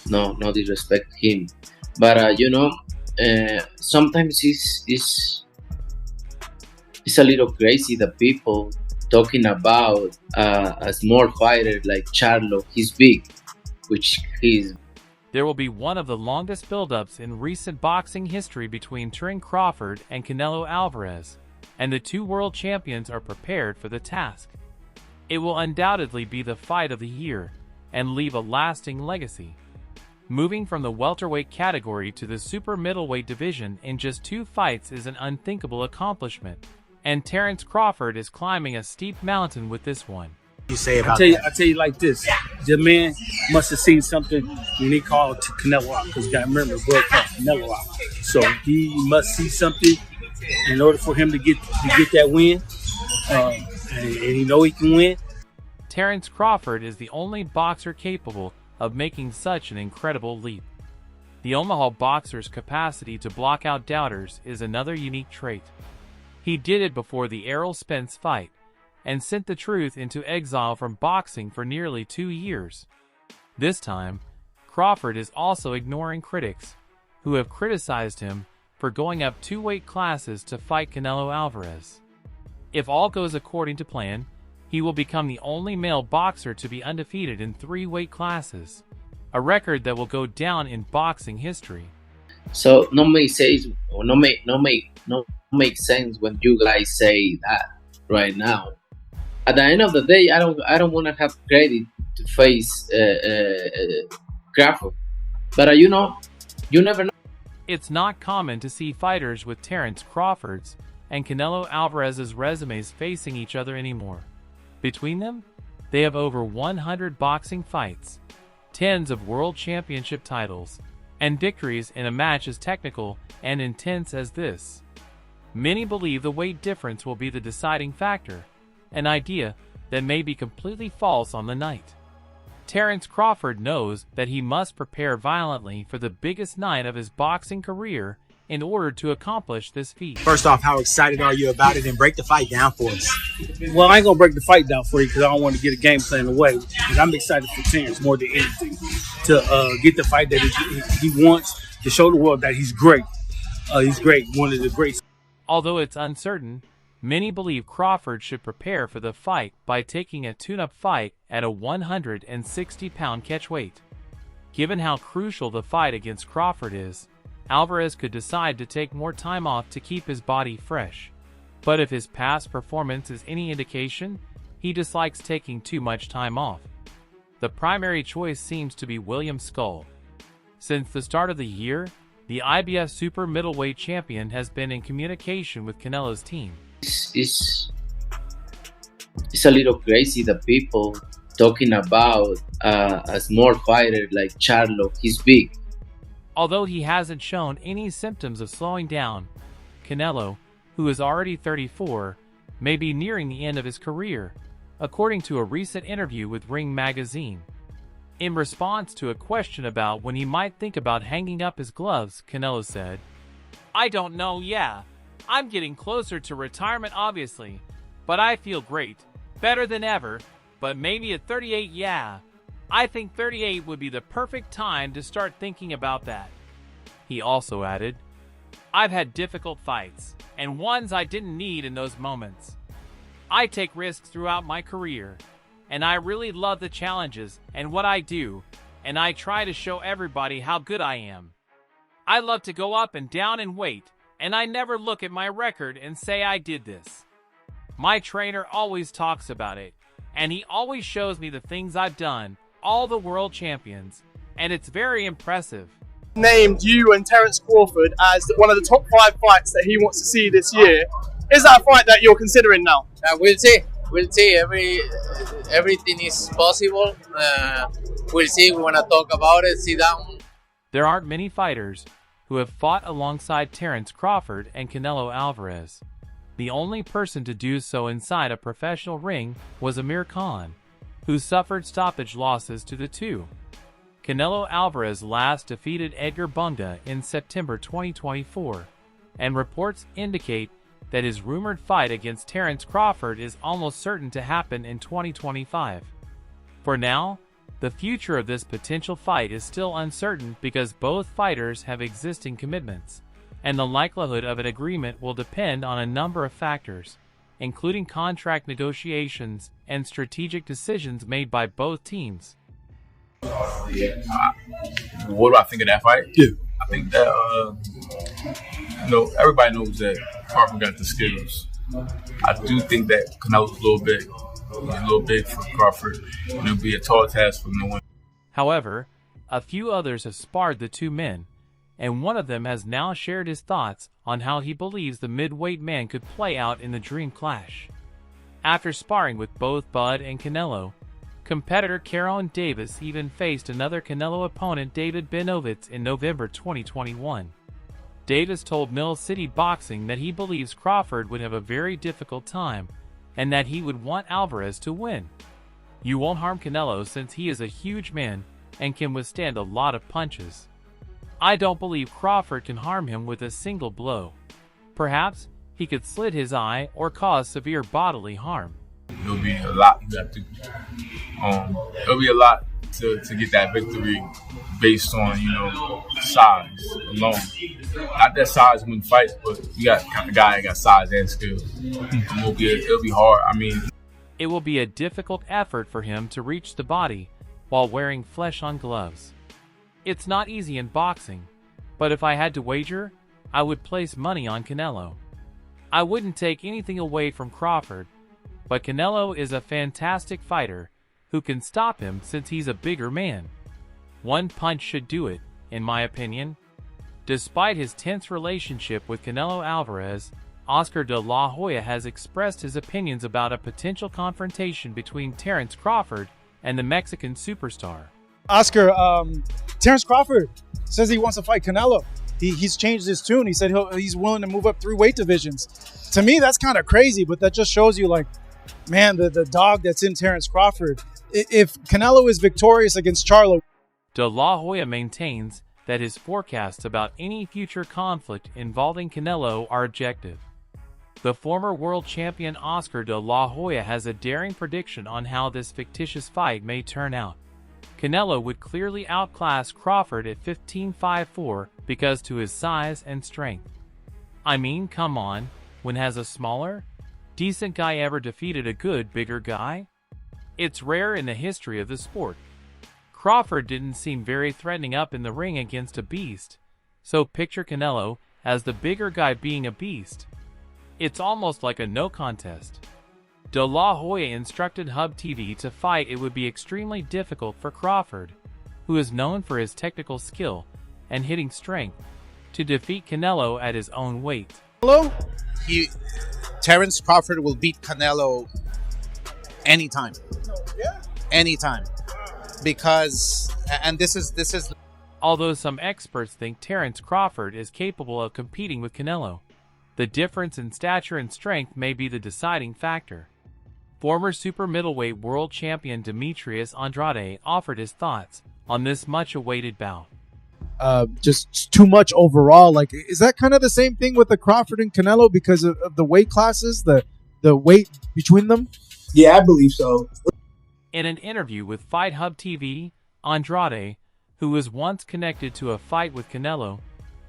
no disrespect him, but sometimes it's a little crazy that people talking about a small fighter like Charlo. He's big, which he's. There will be one of the longest build-ups in recent boxing history between Terence Crawford and Canelo Alvarez, and the two world champions are prepared for the task. It will undoubtedly be the fight of the year and leave a lasting legacy. Moving from the welterweight category to the super middleweight division in just 2 fights is an unthinkable accomplishment, and Terence Crawford is climbing a steep mountain with this one. You say about I tell you like this, the man must have seen something when he called Canelo out, because you got to remember, bro called Canelo out. So he must see something in order for him to get that win, and he know he can win. Terence Crawford is the only boxer capable of making such an incredible leap. The Omaha boxer's capacity to block out doubters is another unique trait. He did it before the Errol Spence fight, and sent the truth into exile from boxing for nearly 2 years. This time, Crawford is also ignoring critics, who have criticized him for going up 2 weight classes to fight Canelo Alvarez. If all goes according to plan, he will become the only male boxer to be undefeated in 3 weight classes, a record that will go down in boxing history. So no make sense, or no make sense when you guys say that right now. At the end of the day, I don't want to have credit to face Crawford, but you never know. It's not common to see fighters with Terence Crawford's and Canelo Alvarez's resumes facing each other anymore. Between them, they have over 100 boxing fights, tens of world championship titles, and victories in a match as technical and intense as this. Many believe the weight difference will be the deciding factor, an idea that may be completely false on the night. Terence Crawford knows that he must prepare violently for the biggest night of his boxing career in order to accomplish this feat. First off, how excited are you about it, and break the fight down for us? Well, I ain't gonna break the fight down for you because I don't want to get a game plan away. But I'm excited for Terence more than anything to get the fight that he wants, to show the world that he's great. He's great, one of the greats. Although it's uncertain, many believe Crawford should prepare for the fight by taking a tune-up fight at a 160-pound catchweight. Given how crucial the fight against Crawford is, Alvarez could decide to take more time off to keep his body fresh. But if his past performance is any indication, he dislikes taking too much time off. The primary choice seems to be William Skull. Since the start of the year, the IBF super middleweight champion has been in communication with Canelo's team. It's a little crazy that people talking about a small fighter like Charlo. He's big. Although he hasn't shown any symptoms of slowing down, Canelo, who is already 34, may be nearing the end of his career, according to a recent interview with Ring magazine. In response to a question about when he might think about hanging up his gloves, Canelo said, "I don't know, yeah. I'm getting closer to retirement obviously, but I feel great, better than ever, but maybe at 38, yeah. I think 38 would be the perfect time to start thinking about that." He also added, "I've had difficult fights, and ones I didn't need in those moments. I take risks throughout my career, and I really love the challenges and what I do, and I try to show everybody how good I am. I love to go up and down in weight, and I never look at my record and say I did this. My trainer always talks about it, and he always shows me the things I've done, all the world champions, and it's very impressive." Named you and Terence Crawford as one of the top 5 fights that he wants to see this year. Is that a fight that you're considering now? We'll see. We'll see. Everything is possible. We'll see. We want to talk about it. Sit down. There aren't many fighters who have fought alongside Terence Crawford and Canelo Alvarez. The only person to do so inside a professional ring was Amir Khan, who suffered stoppage losses to the two. Canelo Alvarez last defeated Edgar Bunga in September 2024, and reports indicate that his rumored fight against Terence Crawford is almost certain to happen in 2025. For now, The future of this potential fight is still uncertain because both fighters have existing commitments, and the likelihood of an agreement will depend on a number of factors, including contract negotiations and strategic decisions made by both teams. What do I think of that fight? Yeah. I think that everybody knows that Crawford got the skills. I do think that Canelo's a little big for Crawford, and it'll be a tall task for him to win. However, a few others have sparred the two men, and one of them has now shared his thoughts on how he believes the middleweight man could play out in the dream clash. After sparring with both Bud and Canelo, competitor Caron Davis even faced another Canelo opponent, David Benovitz, in November 2021. Davis told Mill City Boxing that he believes Crawford would have a very difficult time and that he would want Alvarez to win. "You won't harm Canelo since he is a huge man and can withstand a lot of punches. I don't believe Crawford can harm him with a single blow. Perhaps he could slit his eye or cause severe bodily harm." It'll be a lot you have to. It'll be a lot to get that victory based on size alone. Not that size win fights, but you got a guy that got size and skill. It'll be hard. It will be a difficult effort for him to reach the body while wearing flesh-on gloves. It's not easy in boxing, but if I had to wager, I would place money on Canelo. I wouldn't take anything away from Crawford, but Canelo is a fantastic fighter who can stop him since he's a bigger man. One punch should do it, in my opinion. Despite his tense relationship with Canelo Alvarez, Oscar de la Hoya has expressed his opinions about a potential confrontation between Terence Crawford and the Mexican superstar. Oscar, Terence Crawford says he wants to fight Canelo. He's changed his tune. He said he's willing to move up 3 weight divisions. To me, that's kind of crazy, but that just shows you, the dog that's in Terence Crawford. If Canelo is victorious against Charlo. De La Hoya maintains that his forecasts about any future conflict involving Canelo are objective. The former world champion Oscar de la Hoya has a daring prediction on how this fictitious fight may turn out. Canelo would clearly outclass Crawford at 15.54 because to his size and strength. Come on, when has a smaller, decent guy ever defeated a good, bigger guy? It's rare in the history of the sport. Crawford didn't seem very threatening up in the ring against a beast, so picture Canelo as the bigger guy being a beast. It's almost like a no contest. De La Hoya instructed Hub TV to fight it would be extremely difficult for Crawford, who is known for his technical skill and hitting strength, to defeat Canelo at his own weight. Terence Crawford will beat Canelo anytime. Anytime. Because, and this is... Although some experts think Terence Crawford is capable of competing with Canelo, the difference in stature and strength may be the deciding factor. Former super middleweight world champion Demetrius Andrade offered his thoughts on this much-awaited bout. Just too much overall. Is that kind of the same thing with the Crawford and Canelo because of the weight classes, the weight between them? Yeah, I believe so. In an interview with Fight Hub TV, Andrade, who was once connected to a fight with Canelo,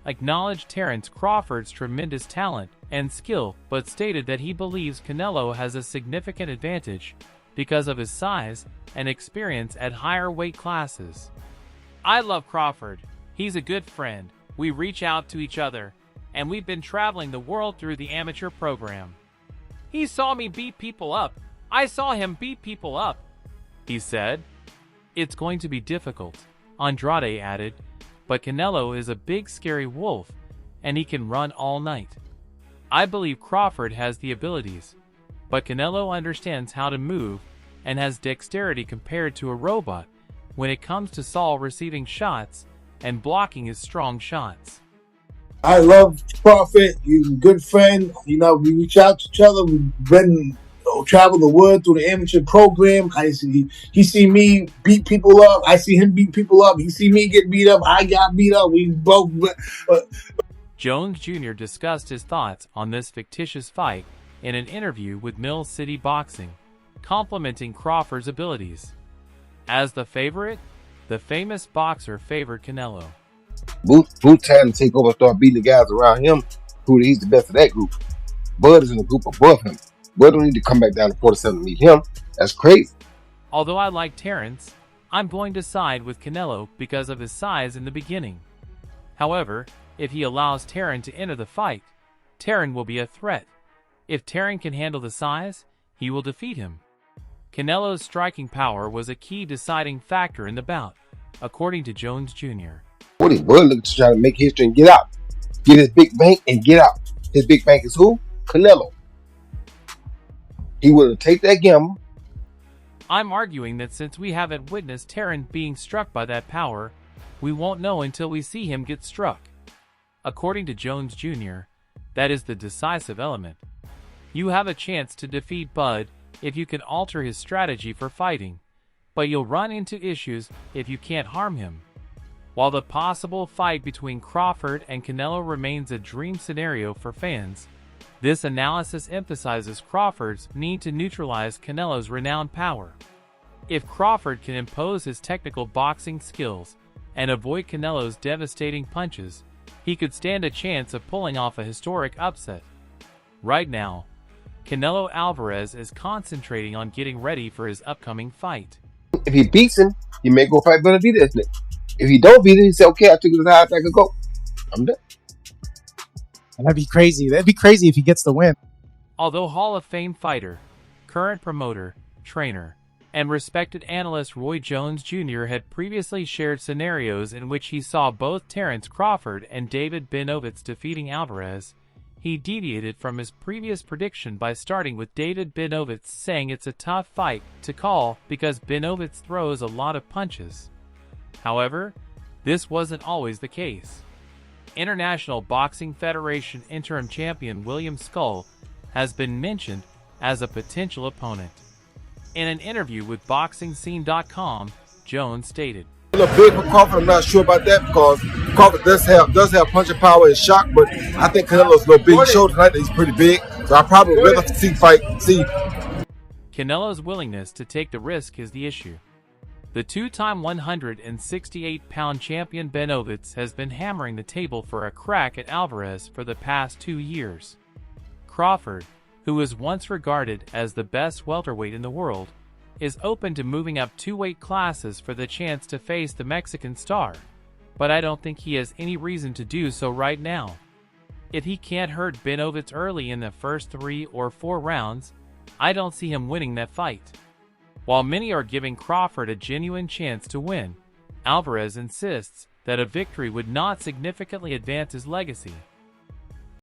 acknowledged Terence Crawford's tremendous talent and skill, but stated that he believes Canelo has a significant advantage because of his size and experience at higher weight classes. "I love Crawford. He's a good friend. We reach out to each other, and we've been traveling the world through the amateur program. He saw me beat people up. I saw him beat people up," he said. "It's going to be difficult," Andrade added, "but Canelo is a big scary wolf, and he can run all night. I believe Crawford has the abilities, but Canelo understands how to move and has dexterity compared to a robot when it comes to Saul receiving shots and blocking his strong shots." I love Crawford. He's a good friend. We reach out to each other. We've been travel the world through the amateur program. He see me beat people up. I see him beat people up. He see me get beat up. I got beat up. We both. Jones Jr. discussed his thoughts on this fictitious fight in an interview with Mill City Boxing, complimenting Crawford's abilities. As the favorite, the famous boxer favored Canelo. Boot trying to take over and start beating the guys around him. He's the best of that group. Bud is in the group above him. Bud don't need to come back down to 47 to meet him. That's crazy. Although I like Terence, I'm going to side with Canelo because of his size in the beginning. However, if he allows Terence to enter the fight, Terence will be a threat. If Terence can handle the size, he will defeat him. Canelo's striking power was a key deciding factor in the bout, according to Jones Jr. Bud looking to try to make history and get out. Get his big bank and get out. His big bank is who? Canelo. He will take that gamble. I'm arguing that since we haven't witnessed Terence being struck by that power, we won't know until we see him get struck. According to Jones Jr., that is the decisive element. You have a chance to defeat Bud if you can alter his strategy for fighting, but you'll run into issues if you can't harm him. While the possible fight between Crawford and Canelo remains a dream scenario for fans, this analysis emphasizes Crawford's need to neutralize Canelo's renowned power. If Crawford can impose his technical boxing skills and avoid Canelo's devastating punches, he could stand a chance of pulling off a historic upset. Right now, Canelo Alvarez is concentrating on getting ready for his upcoming fight. If he beats him, he may go fight Benavidez next. If he don't beat him, he say, okay, I took it as high as I could go. I'm done. That'd be crazy. That'd be crazy if he gets the win. Although Hall of Fame fighter, current promoter, trainer, and respected analyst Roy Jones Jr. had previously shared scenarios in which he saw both Terence Crawford and David Benavidez defeating Alvarez, he deviated from his previous prediction by starting with David Benavidez, saying it's a tough fight to call because Benavidez throws a lot of punches. However, this wasn't always the case. International Boxing Federation interim champion William Skull has been mentioned as a potential opponent. In an interview with BoxingScene.com, Jones stated, A little big for Crawford. I'm not sure about that because Crawford does have punching power and shock, but I think Canelo's a little big show tonight. He's pretty big, so I probably would rather see Canelo's willingness to take the risk is the issue. The two-time 168-pound champion Benavidez has been hammering the table for a crack at Alvarez for the past 2 years. Crawford, who was once regarded as the best welterweight in the world, is open to moving up 2 weight classes for the chance to face the Mexican star, but I don't think he has any reason to do so right now. If he can't hurt Benavidez early in the first 3 or 4 rounds, I don't see him winning that fight. While many are giving Crawford a genuine chance to win, Alvarez insists that a victory would not significantly advance his legacy.